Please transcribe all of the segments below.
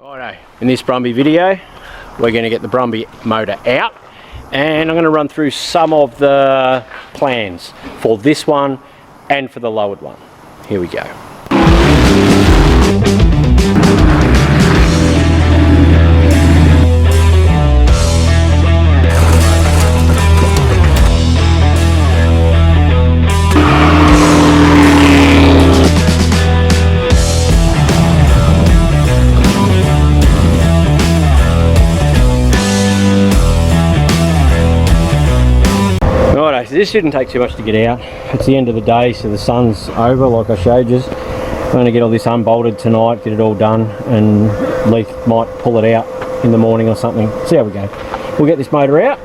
Righto, in this Brumby video we're going to get the Brumby motor out and I'm going to run through some of the plans for this one and for the lowered one. Here we go. So this shouldn't take too much to get out. It's the end of the day, so the sun's over like I showed you. I'm going to get all this unbolted tonight, get it all done, and Leith might pull it out in the morning or something. See how we go. We'll get this motor out,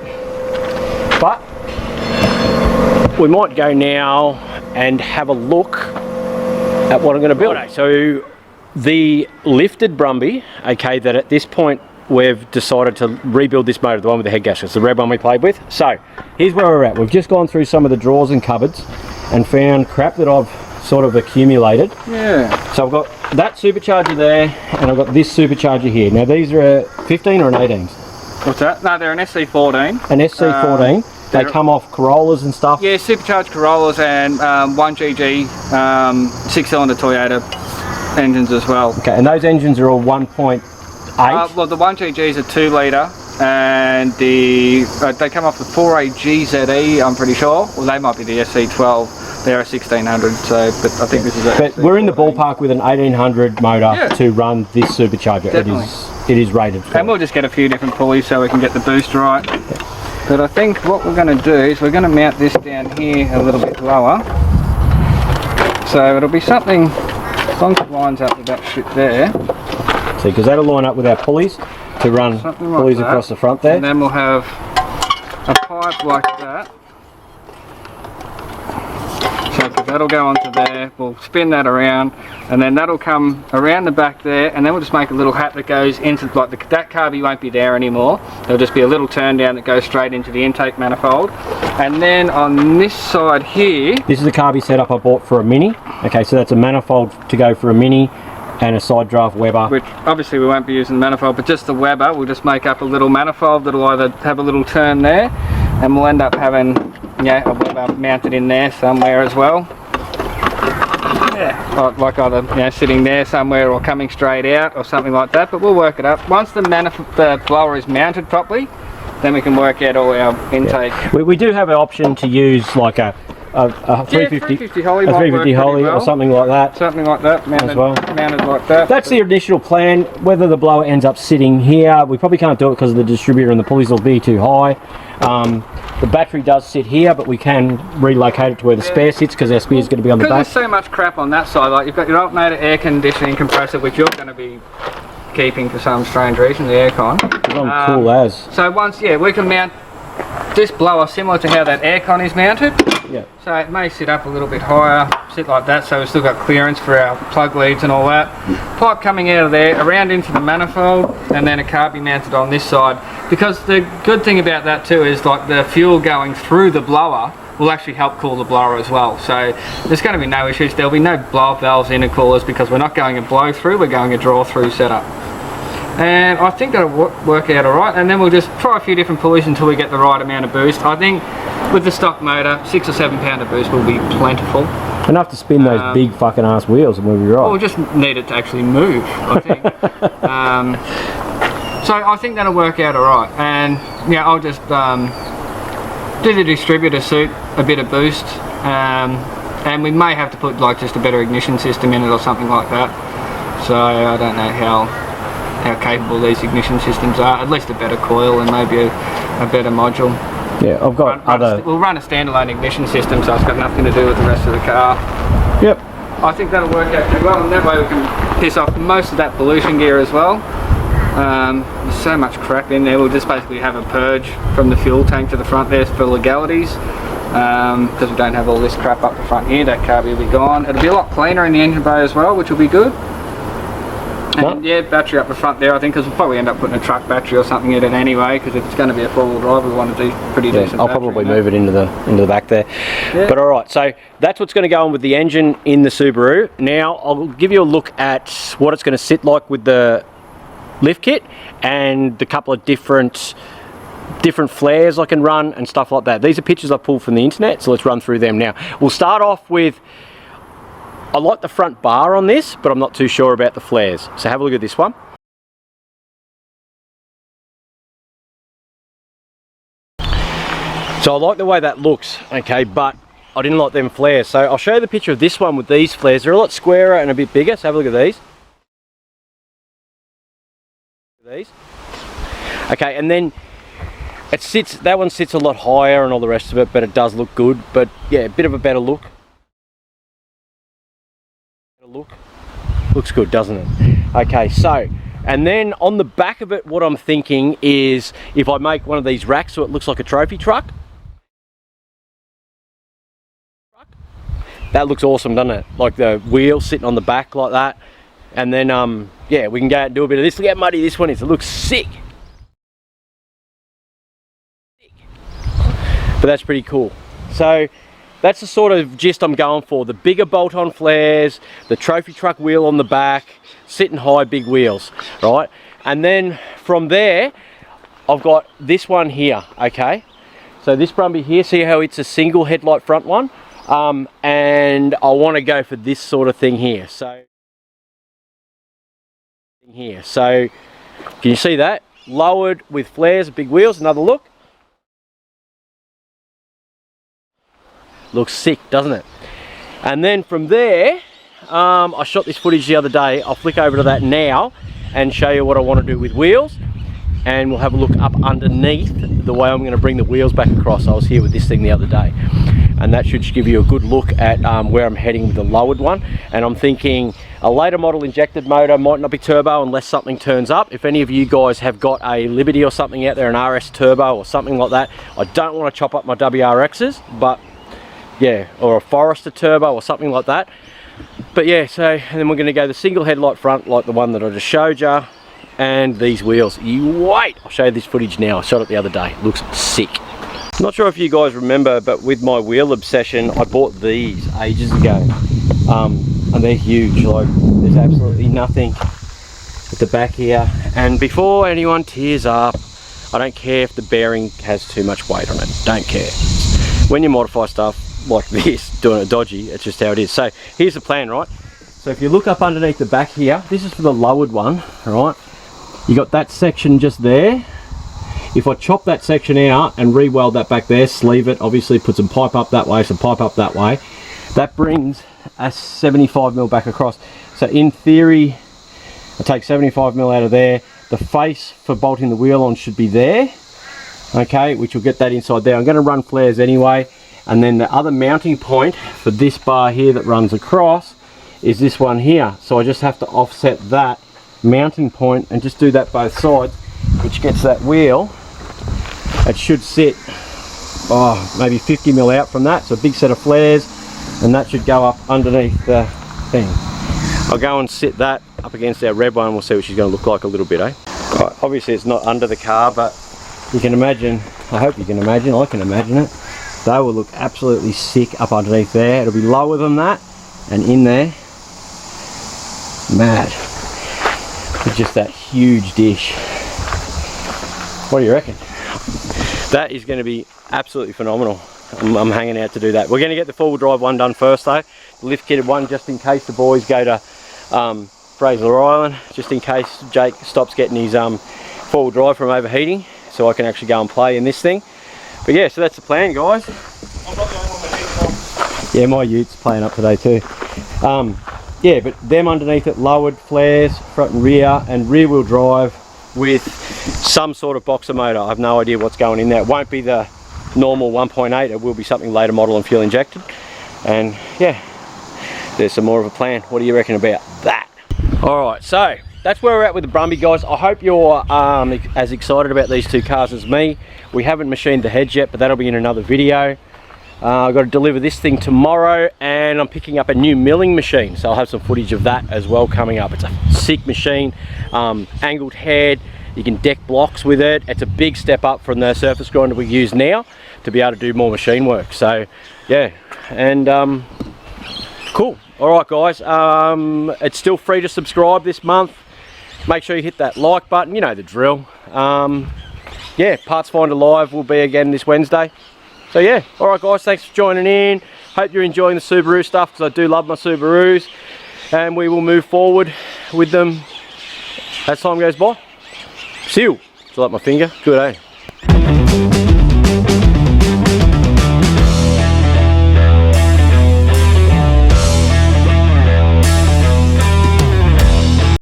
but we might go now and have a look at what I'm going to build. Right, so the lifted Brumby, okay, that at this point we've decided to rebuild this motor, the one with the head gaskets, the red one we played with. So here's where we're at. We've just gone through some of the drawers and cupboards and found crap that I've sort of accumulated. Yeah. So I've got that supercharger there and I've got this supercharger here. Now these are a 15 or an 18? What's that? No, they're an SC14. An SC14. They come off Corollas and stuff? Yeah, supercharged Corollas and 1GG 6-cylinder Toyota engines as well. Okay, and those engines are all 1.8? Well, the 1GGs are 2 litre and they come off the 4A GZE, I'm pretty sure. Well, they might be the SC12. They're a 1600, so, but I think this is a... But we're in the ballpark with an 1800 motor to run this supercharger. Definitely. It is rated for. And we'll just get a few different pulleys so we can get the boost right. Yeah. But I think what we're going to do is we're going to mount this down here a little bit lower. So it'll be something, as long as it lines up with that shit there. See, because that'll line up with our pulleys to run pulleys across the front there. And then we'll have a pipe like that. So that'll go onto there, we'll spin that around, and then that'll come around the back there, and then we'll just make a little hat that goes into, like that carby won't be there anymore. There'll just be a little turn down that goes straight into the intake manifold. And then on this side here... This is the carby setup I bought for a Mini. Okay, so that's a manifold to go for a Mini. And a side draft Weber. Which obviously we won't be using the manifold, but just the Weber, we'll just make up a little manifold that'll either have a little turn there, and we'll end up having a Weber mounted in there somewhere as well. Yeah. Like either sitting there somewhere or coming straight out or something like that, but we'll work it up. Once the blower is mounted properly, then we can work out all our intake. Yeah. We do have an option to use like a 350 Holly, a 350 Holly or something like that. Something like that, mounted, as well. Mounted like that. That's the initial plan. Whether the blower ends up sitting here, we probably can't do it because of the distributor and the pulleys will be too high. The battery does sit here, but we can relocate it to where the spare sits because our spare is going to be on the back. Because there's so much crap on that side, like you've got your alternator, air conditioning compressor, which you're going to be keeping for some strange reason, the aircon. I'm cool as. So once, we can mount this blower similar to how that aircon is mounted. Yeah. So it may sit up a little bit higher, sit like that, so we've still got clearance for our plug leads and all that. Pipe coming out of there, around into the manifold, and then a carby mounted on this side. Because the good thing about that too is like the fuel going through the blower will actually help cool the blower as well. So there's going to be no issues. There'll be no blow-up valves, intercoolers, because we're not going a blow-through, we're going a draw-through setup. And I think that'll work out alright, and then we'll just try a few different pulleys until we get the right amount of boost. I think with the stock motor, 6 or 7 pound of boost will be plentiful. Enough to spin those big fucking ass wheels and we'll be right. Well, we just need it to actually move, I think. So I think that'll work out alright, and I'll just do the distributor suit, a bit of boost, and we may have to put like just a better ignition system in it or something like that. So I don't know how capable these ignition systems are. At least a better coil and maybe a better module. Yeah, I've got we'll run a standalone ignition system, so it's got nothing to do with the rest of the car. Yep. I think that'll work out pretty well, and that way we can piss off most of that pollution gear as well. There's so much crap in there. We'll just basically have a purge from the fuel tank to the front there for legalities. Because we don't have all this crap up the front here, that carby will be gone. It'll be a lot cleaner in the engine bay as well, which will be good. And battery up the front there, I think, because we'll probably end up putting a truck battery or something in it anyway, because if it's going to be a four-wheel drive, we want to do pretty decent. I'll probably move it into the back there. Yeah. But all right, so that's what's going to go on with the engine in the Subaru. Now I'll give you a look at what it's going to sit like with the lift kit and the couple of different flares I can run and stuff like that. These are pictures I pulled from the internet, so let's run through them now. We'll start off with, I like the front bar on this, but I'm not too sure about the flares. So have a look at this one. So I like the way that looks, okay, but I didn't like them flares. So I'll show you the picture of this one with these flares. They're a lot squarer and a bit bigger, so have a look at these. Okay, and then it sits, that one sits a lot higher and all the rest of it, but it does look good. But yeah, a bit of a better look. Looks good, doesn't it? Okay, so, and then on the back of it, what I'm thinking is if I make one of these racks so it looks like a trophy truck. That looks awesome, doesn't it? Like the wheel sitting on the back like that. And then, yeah, we can go out and do a bit of this. Look how muddy this one is. It looks sick. But that's pretty cool. So that's the sort of gist I'm going for. The bigger bolt-on flares, the trophy truck wheel on the back, sitting high, big wheels, right? And then from there, I've got this one here, okay? So this Brumby here, see how it's a single headlight front one? And I want to go for this sort of thing here. So can you see that? Lowered with flares, big wheels, another look. Looks sick, doesn't it? And then from there, I shot this footage the other day. I'll flick over to that now and show you what I want to do with wheels. And we'll have a look up underneath the way I'm going to bring the wheels back across. I was here with this thing the other day. And that should give you a good look at where I'm heading with the lowered one. And I'm thinking a later model injected motor might not be turbo unless something turns up. If any of you guys have got a Liberty or something out there, an RS turbo or something like that, I don't want to chop up my WRXs, but yeah, or a Forester turbo or something like that. But yeah, so and then we're going to go the single headlight front like the one that I just showed you, and these wheels. You wait, I'll show you this footage now. I shot it the other day. It looks sick. I'm not sure if you guys remember, but with my wheel obsession, I bought these ages ago, and they're huge. Like there's absolutely nothing at the back here. And before anyone tears up, I don't care if the bearing has too much weight on it. Don't care. When you modify stuff like this, doing it dodgy, it's just how it is. So here's the plan, right? So if you look up underneath the back here, this is for the lowered one, right? You got that section just there. If I chop that section out and re-weld that back there, sleeve it, obviously put some pipe up that way, some pipe up that way, that brings a 75mm back across. So in theory, I take 75mm out of there. The face for bolting the wheel on should be there, okay, which will get that inside there. I'm going to run flares anyway. And then the other mounting point for this bar here that runs across is this one here. So I just have to offset that mounting point and just do that both sides, which gets that wheel. It should sit, maybe 50mm out from that. So a big set of flares, and that should go up underneath the thing. I'll go and sit that up against our red one and we'll see what she's going to look like a little bit, eh? Right, obviously it's not under the car, but you can imagine, I hope you can imagine, I can imagine it. They will look absolutely sick up underneath there. It'll be lower than that, and in there, mad. It's just that huge dish. What do you reckon? That is going to be absolutely phenomenal. I'm hanging out to do that. We're going to get the four-wheel drive one done first though. The lift kitted one, just in case the boys go to Fraser Island, just in case Jake stops getting his four-wheel drive from overheating, so I can actually go and play in this thing. But yeah, so that's the plan, guys. I'm not the only one with heat. Yeah, my Utes playing up today too. Yeah, but them underneath it, lowered flares, front and rear wheel drive with some sort of boxer motor. I have no idea what's going in there. It won't be the normal 1.8, it will be something later model and fuel injected. And yeah, there's some more of a plan. What do you reckon about that? Alright, so that's where we're at with the Brumby, guys. I hope you're as excited about these two cars as me. We haven't machined the heads yet, but that'll be in another video. I've got to deliver this thing tomorrow, and I'm picking up a new milling machine, so I'll have some footage of that as well coming up. It's a sick machine, angled head, you can deck blocks with it. It's a big step up from the surface grinder we use now to be able to do more machine work. So yeah, and cool. All right, guys, it's still free to subscribe this month. make sure you hit that like button, you know the drill. Yeah, Parts Finder Live will be again this Wednesday. So yeah, alright guys, thanks for joining in. Hope you're enjoying the Subaru stuff, because I do love my Subarus. And we will move forward with them as time goes by. Seal. Still up my finger. Good, eh?